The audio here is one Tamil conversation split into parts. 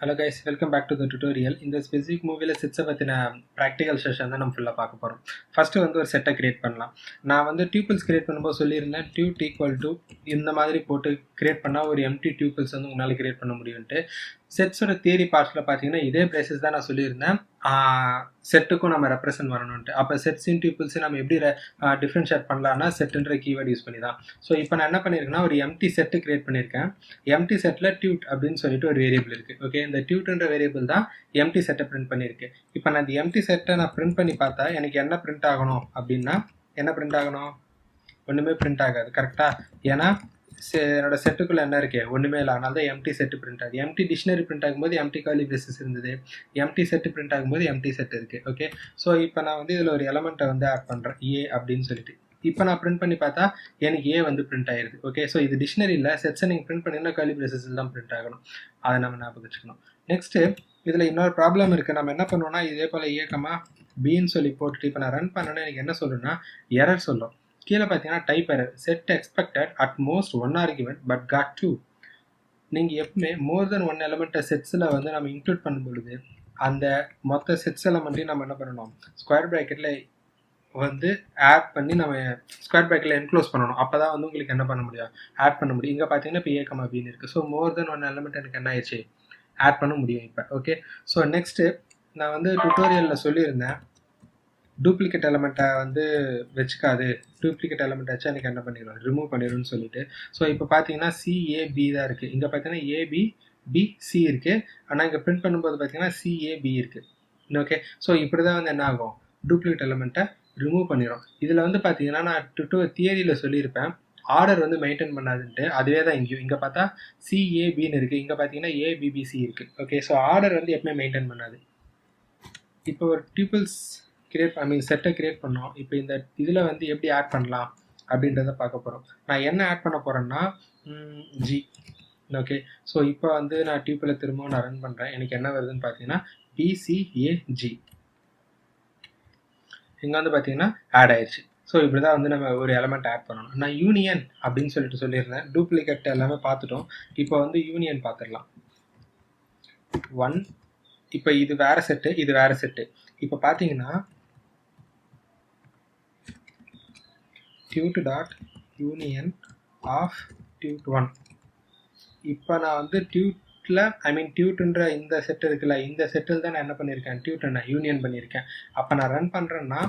Hello guys, welcome back to the tutorial. In the specific movie sets பத்தின practical session தான் நம்ம ஃபுல்லா பார்க்க போறோம். ஃபர்ஸ்ட் ஒரு செட்டை கிரியேட் பண்ணலாம். நான் tuples கிரியேட் பண்ணும்போது சொல்லியிருந்தேன் tut equal to இந்த மாதிரி போட்டு கிரியேட் பண்ணா ஒரு empty tuples உங்களால கிரியேட் பண்ண முடியும்ட்டு. செட்ஸோட தியரி பார்ட்ஸ்ல பாத்தீங்கன்னா இதே பேசிஸ் தான் நான் சொல்லியிருந்தேன். செட்டுக்கும் நம்ம ரெப்ரசன்ட் வரணும்ட்டு. அப்ப செட்ஸ் இன் டியூபிள்ஸ் நம்ம எப்படி டிஃபரன்ஷியேட் பண்ணலாம்னா செட்ன்ற கீவேர்ட் யூஸ் பண்ணி தான். ஸோ இப்போ நான் என்ன பண்ணியிருக்கேன்னா ஒரு எம்டி செட்டு கிரியேட் பண்ணியிருக்கேன். எம்டி செட்டில் டியூட் அப்படின்னு சொல்லிட்டு ஒரு வேரியபிள் இருக்கு. ஓகே, இந்த டியூட்ன்ற வேரியபிள் தான் எம்டி செட்டை பிரிண்ட் பண்ணியிருக்கு. இப்போ நான் இந்த எம்டி செட்டை நான் பிரிண்ட் பண்ணி பார்த்தா எனக்கு என்ன பிரிண்ட் ஆகணும் அப்படின்னா என்ன பிரிண்ட் ஆகணும்? ஒன்றுமே பிரிண்ட் ஆகாது. கரெக்டா? ஏன்னா என்னோட செட்டுக்குள்ள என்ன இருக்கு? ஒண்ணுமே இல்லை. அதனால தான் எம்டி செட் பிரிண்ட் ஆகுது. எம்டி டிக்ஷனரி பிரிண்ட் ஆகும்போது எம்டி கர்லி பிரேசஸ் இருந்தது. எம்டி செட் பிரிண்ட் ஆகும்போது எம்டி செட் இருக்கு. ஓகே, ஸோ இப்போ நான் இதில் ஒரு எலமெண்ட்டை ஆட் பண்றேன், ஏ அப்படின்னு சொல்லிட்டு. இப்போ நான் பிரிண்ட் பண்ணி பார்த்தா எனக்கு ஏ பிரிண்ட் ஆயிருது. ஓகே, ஸோ இது டிக்ஷனரி இல்லை. செட்ஸை நீங்கள் பிரிண்ட் பண்ணிங்கன்னா கர்லி பிரேசஸில் தான் பிரிண்ட் ஆகணும். அதை நம்ம ஞாபகம் வச்சுக்கணும். நெக்ஸ்ட் இதில் இன்னொரு ப்ராப்ளம் இருக்குது. நம்ம என்ன பண்ணுவோம்னா இதே போல் ஏ கமா பின்னு சொல்லி போட்டுட்டு இப்போ நான் ரன் பண்ணேன்னா எனக்கு என்ன சொல்லுன்னா எரர் சொல்லும். கீழே பார்த்தீங்கன்னா type error, set expected at most one argument but got two. நீங்கள் எப்பவுமே மோர் தென் ஒன் எலமெண்ட்டை செட்ஸில் நம்ம இன்க்ளூட் பண்ணும் பொழுது அந்த மொத்த செட்ஸ் எலமெண்ட்டையும் நம்ம என்ன பண்ணணும், ஸ்கொயர் ப்ராக்கெட்டில் ஆட் பண்ணி நம்ம ஸ்கொயர் ப்ராக்கெட்டில் என்க்ளோஸ் பண்ணணும். அப்போ தான் உங்களுக்கு என்ன பண்ண முடியும், ஆட் பண்ண முடியும். இங்கே பார்த்தீங்கன்னா இப்போ ஏ கமா பின்னு இருக்குது. ஸோ மோர் தென் ஒன் எலமெண்ட் எனக்கு என்ன ஆயிடுச்சு, ஆட் பண்ண முடியும் இப்போ. ஓகே, ஸோ நெக்ஸ்ட்டு நான் டுட்டோரியலில் சொல்லியிருந்தேன் டூப்ளிகேட் எலமெண்ட்டை வச்சுக்காது, டூப்ளிகேட் எலமெண்ட் வச்சு எனக்கு என்ன பண்ணிடும், ரிமூவ் பண்ணிடும்னு சொல்லிட்டு. ஸோ இப்போ பார்த்தீங்கன்னா சிஏபி தான் இருக்குது. இங்கே பார்த்தீங்கன்னா ஏபி பிசி இருக்குது. ஆனால் இங்கே பிரிண்ட் பண்ணும்போது பார்த்தீங்கன்னா சிஏபி இருக்குது. ஓகே, ஸோ இப்படி தான் என்ன ஆகும், டூப்ளிகேட் எலமெண்ட்டை ரிமூவ் பண்ணிடும். இதில் பார்த்தீங்கன்னா நான் தியரியில் சொல்லியிருப்பேன் ஆர்டர் மெயின்டைன் பண்ணாதுன்ட்டு. அதுவே தான் இங்கேயும். இங்கே பார்த்தா சிஏபின்னு இருக்குது, இங்கே பார்த்தீங்கன்னா ஏபிபிசி இருக்குது. ஓகே, ஸோ ஆர்டர் எப்பவுமே மெயின்டைன் பண்ணாது. இப்போ ஒரு டியூபிள்ஸ் செட்டை கிரியேட் பண்ணோம். இப்போ இந்த இதில் எப்படி ஆட் பண்ணலாம் அப்படின்றத பார்க்க போகிறோம். நான் என்ன ஆட் பண்ண போகிறேன்னா ஜி. ஓகே, ஸோ இப்போ நான் டியூப்பில் திரும்பவும் நான் ரன் பண்ணுறேன். எனக்கு என்ன வருதுன்னு பார்த்தீங்கன்னா பிசிஏஜி. இங்கே பார்த்தீங்கன்னா ஆட் ஆயிடுச்சு. ஸோ இப்படி தான் நம்ம ஒரு எலமெண்ட் ஆட் பண்ணணும். நான் யூனியன் அப்படின்னு சொல்லியிருந்தேன். டூப்ளிகேட் எல்லாமே பார்த்துட்டோம். இப்போ யூனியன் பார்த்துடலாம். 1. இப்போ இது வேற செட்டு, இது வேற செட்டு. இப்போ பார்த்தீங்கன்னா tut dot union of tut1. இப்போ நான் டியூட்ல டியூட்ன்ற இந்த செட் இருக்குல்ல, இந்த செட்டில் தான் நான் என்ன பண்ணியிருக்கேன், டியூட்டை நான் யூனியன் பண்ணியிருக்கேன். அப்போ நான் ரன் பண்ணுறேன்னா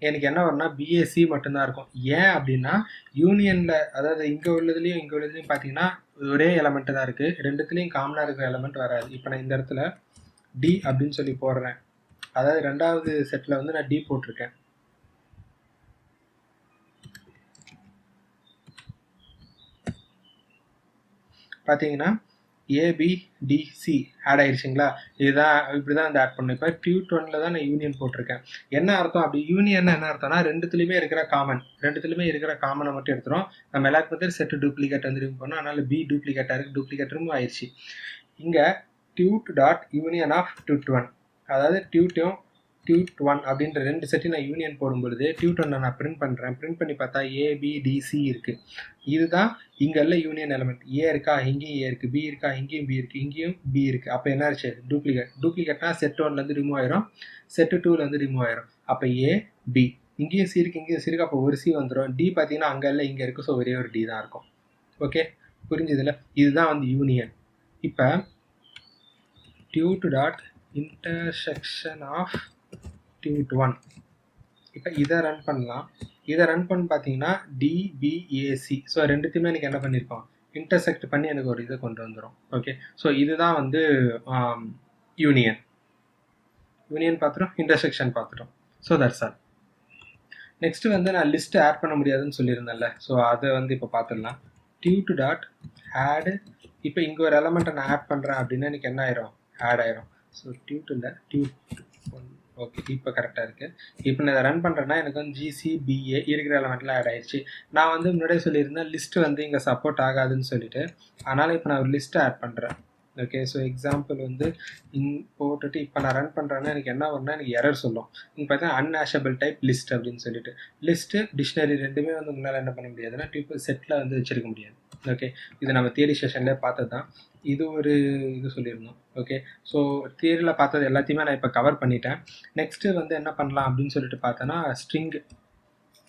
எனக்கு என்ன வரும்னா பிஏசி மட்டும்தான் இருக்கும். ஏன் அப்படின்னா யூனியனில், அதாவது இங்கே உள்ளதுலேயும் பார்த்தீங்கன்னா ஒரே எலமெண்ட்டு தான் இருக்குது. ரெண்டுத்துலேயும் காமனாக இருக்கிற எலமெண்ட் வராது. இப்போ நான் இந்த இடத்துல டி அப்படின்னு சொல்லி போடுறேன். அதாவது ரெண்டாவது செட்டில் நான் டி போட்டிருக்கேன். பார்த்தீங்கன்னா ஏபிடிசி ஆட் ஆயிடுச்சுங்களா. இதுதான் இப்படிதான் ஆட் பண்ணணும். இப்போ டியூட்1ல தான் நான் யூனியன் போட்டிருக்கேன். என்ன அர்த்தம் அப்படி யூனியன் என்ன அர்த்தம்னா ரெண்டுத்துலையுமே இருக்கிற காமனை மட்டும் எடுத்துரும். நம்ம எல்லாத்துக்கும் செட் டூப்ளிகேட் ரிமூவ் பண்ணோம். அதனால பி டூப்ளிகேட்டாக இருக்குது, டூப்ளிகேட் ரிமூவ் ஆயிடுச்சு. இங்கே Dude dot union of tut1, அதாவது டியூட்டும் tut1 அப்படின்ற ரெண்டு செட்டையும் நான் யூனியன் போடும்பொழுது tut1 நான் பிரிண்ட் பண்ணுறேன். பிரிண்ட் பண்ணி பார்த்தா ஏபிடிசி இருக்குது. இதுதான் இங்கே எல்லாம் யூனியன் எலமெண்ட். ஏ இருக்கா, இங்கேயும் ஏ இருக்குது. பி இருக்கா, இங்கேயும் பி இருக்குது. இங்கேயும் பி இருக்குது. அப்போ என்ன ஆச்சு, டூப்ளிகேட்னா செட் 1லேருந்து ரிமூவ் ஆயிரும், செட்டு 2லேருந்து ரிமூவ் ஆயிரும். அப்போ ஏ பி, இங்கேயும் சி இருக்குது, இங்கேயும் சி இருக்குது. அப்போ ஒரு சி வந்துடும். டி பார்த்தீங்கன்னா அங்கே எல்லாம் இங்கே இருக்குது. ஸோ ஒரே ஒரு டி தான் இருக்கும். ஓகே, புரிஞ்சுதுல? இதுதான் யூனியன். இப்போ tut dot intersection of tut1. இப்போ இதை ரன் பண்ணலாம். இதை ரன் பண்ணி பார்த்தீங்கன்னா டிபிஏசி. ஸோ ரெண்டுத்தையுமே எனக்கு என்ன பண்ணியிருக்கோம், இன்டர்செக்ட் பண்ணி எனக்கு ஒரு இதை கொண்டு வந்துடும். ஓகே, ஸோ இதுதான் யூனியன் பார்த்துட்டோம், இன்டர்செக்ஷன் பார்த்துட்டோம். So that's all. நெக்ஸ்ட் நான் லிஸ்ட் ஆட் பண்ண முடியாதுன்னு சொல்லியிருந்தேன்ல. ஸோ அதை இப்போ பார்த்துடலாம். tut dot add. இப்போ இங்கே ஒரு எலமெண்ட்டை நான் ஆட் பண்ணுறேன் அப்படின்னா எனக்கு என்ன ஆயிரும், ஆட் ஆயிரும். So டியூட்டில் tut1. ஓகே, இப்போ கரெக்டாக இருக்குது. இப்போ நான் இதை ரன் பண்ணுறேன்னா எனக்கு ஜிசிபிஏ இருக்கிற எலமெண்ட்லாம் ஆட் ஆயிடுச்சு. நான் முன்னாடியே சொல்லியிருந்தேன் லிஸ்ட் இங்கே சப்போர்ட் ஆகாதுன்னு சொல்லிட்டு. அதனால் இப்போ நான் ஒரு லிஸ்ட்டை ஆட் பண்ணுறேன். ஓகே, ஸோ எக்ஸாம்பிள் போட்டுட்டு இப்போ நான் ரன் பண்ணுறேன்னா எனக்கு என்ன வரும்னா எனக்கு எரர் சொல்லும். இங்கே பார்த்தீங்கன்னா அன்ஹேஷபிள் டைப் லிஸ்ட் அப்படின்னு சொல்லிட்டு. லிஸ்ட்டு டிக்ஷனரி ரெண்டுமே உங்களால் என்ன பண்ண முடியாதுன்னா டியூபிள் செட்டில் வச்சிருக்க முடியாது. ஓகே, இது நம்ம தியரி செஷன்லேயே பார்த்தது தான். இது ஒரு இது சொல்லியிருந்தோம். ஓகே, ஸோ தியரியில் பார்த்தது எல்லாத்தையுமே நான் இப்போ கவர் பண்ணிட்டேன். நெக்ஸ்ட்டு வந்து என்ன பண்ணலாம் அப்படின்னு சொல்லிட்டு பார்த்தோன்னா, ஸ்ட்ரிங்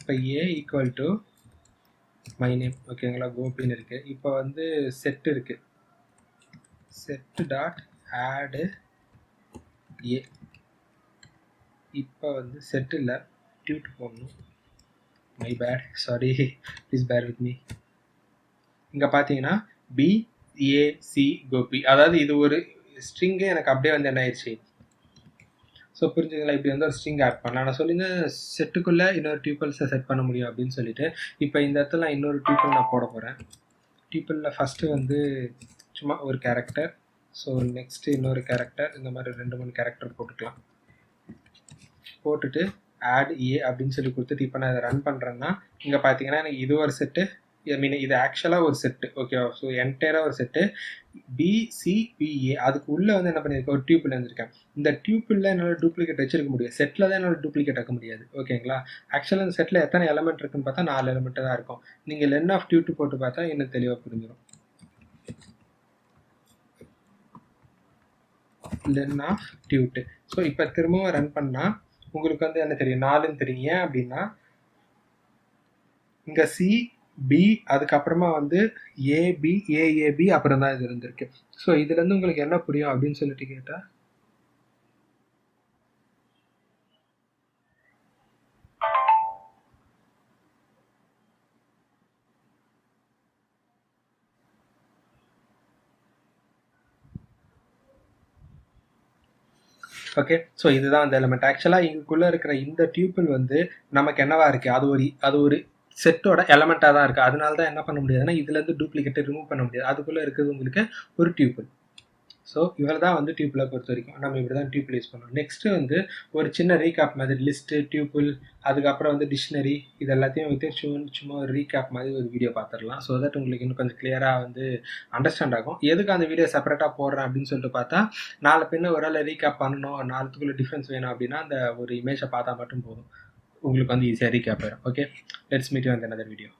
இப்போ ஏ ஈக்குவல் டு மை நேம், ஓகேங்களா, கோபின்னு இருக்குது. இப்போ வந்து செட் இருக்குது, செட் டாட் ஆடு ஏ. இப்போ வந்து செட் இல்லை, டியூட் போடணும். My bad, sorry, please bear with me. இங்கே பார்த்தீங்கன்னா பிஏசி கோபி, அதாவது இது ஒரு ஸ்ட்ரிங்கு எனக்கு அப்படியே வந்து என்ன ஆயிடுச்சு. ஸோ புரிஞ்சுங்களா, இப்படி வந்து ஒரு ஸ்ட்ரிங் ஆட் பண்ணலாம். நான் சொல்லியிருந்தேன் செட்டுக்குள்ளே இன்னொரு டியூப்பிள்ஸை செட் பண்ண முடியும் அப்படின்னு சொல்லிட்டு. இப்போ இந்த இடத்துல நான் இன்னொரு டியூப்பிள் நான் போட போகிறேன். டியூப்பிளில் ஃபஸ்ட்டு வந்து சும்மா ஒரு கேரக்டர், ஸோ நெக்ஸ்ட்டு இன்னொரு கேரக்டர், இந்த மாதிரி 2-3 கேரக்டர் போட்டுக்கலாம். போட்டுட்டு ஆட் ஏ அப்படின்னு சொல்லி கொடுத்துட்டு இப்போ நான் இதை ரன் பண்ணுறேன்னா இங்கே பார்த்தீங்கன்னா எனக்கு இது ஒரு செட்டு, ஐ மீன் இது ஆக்சுவலாக ஒரு செட்டு, ஓகேவா. ஸோ என்டையராக ஒரு செட்டு பிசிபிஏ, அதுக்கு உள்ளே வந்து என்ன பண்ணியிருக்கேன், ஒரு டியூப்பிள் இருந்திருக்கேன். இந்த டியூப்பிளில் என்னால் டூப்ளிகேட் வச்சிருக்க முடியும், செட்டில் தான் என்னால் டூப்ளிகேட் வைக்க முடியாது, ஓகேங்களா. ஆக்சுவலாக இந்த செட்டில் எத்தனை எலமெண்ட் இருக்குன்னு பார்த்தா 4 எலமெண்ட்டு தான் இருக்கும். நீங்கள் லென் ஆஃப் டியூட்டு போட்டு பார்த்தா இன்னும் தெளிவாக புரிஞ்சிடும். Len of டியூட்டு. ஸோ இப்போ திரும்பவும் ரன் பண்ணால் உங்களுக்கு வந்து என்ன தெரியும், 4ன்னு தெரியும். ஏன் அப்படின்னா இங்கே சி பி அதுக்கப்புறமா வந்து ஏபி ஏஏபி அப்புறம் தான் இது இருந்திருக்கு. ஸோ இதுலேருந்து உங்களுக்கு என்ன புரியும் அப்படின்னு சொல்லிட்டு கேட்டால், ஓகே. ஸோ இதுதான் அந்த எலிமெண்ட். ஆக்சுவலாக இதுக்குள்ளே இருக்கிற இந்த டியூப்பிள் வந்து நமக்கு என்னவா இருக்குது, அது ஒரு செட்டோட எலமெண்ட்டாக தான் இருக்குது. அதனால தான் என்ன பண்ண முடியாதுன்னா இதுலேருந்து டூப்ளிகேட்டை ரிமூவ் பண்ண முடியாது. அதுக்குள்ளே இருக்கிறது உங்களுக்கு ஒரு டியூப்பிள். ஸோ இவர் தான் வந்து டியூப்பில் பொறுத்த வரைக்கும் நம்ம இப்படி தான் டியூப்பிள் யூஸ் பண்ணோம். நெக்ஸ்ட்டு வந்து ஒரு சின்ன ரீகேப் மாதிரி லிஸ்ட்டு, டியூப்பிள், அதுக்கப்புறம் வந்து டிக்ஷனரி, இது எல்லாத்தையும் வந்து சும்மா ஒரு ரீகேப் மாதிரி ஒரு வீடியோ பார்த்துடலாம். ஸோ தட் உங்களுக்கு இன்னும் கொஞ்சம் கிளியராக வந்து அண்டர்ஸ்டாண்ட் ஆகும். எதுக்கு அந்த வீடியோ செப்பரேட்டாக போடுறேன் அப்படின்னு சொல்லிட்டு பார்த்தா, நாலு பின்ன ஒரு ஆள் ரீகேப் பண்ணணும், நாலுத்துக்குள்ள டிஃப்ரென்ஸ் வேணும் அப்படின்னா அந்த ஒரு இமேஜை பார்த்தா மட்டும் போதும், உங்களுக்கு வந்து ஈஸியாக ரீகேப் ஆயிடும். Okay, let's meet you on another video.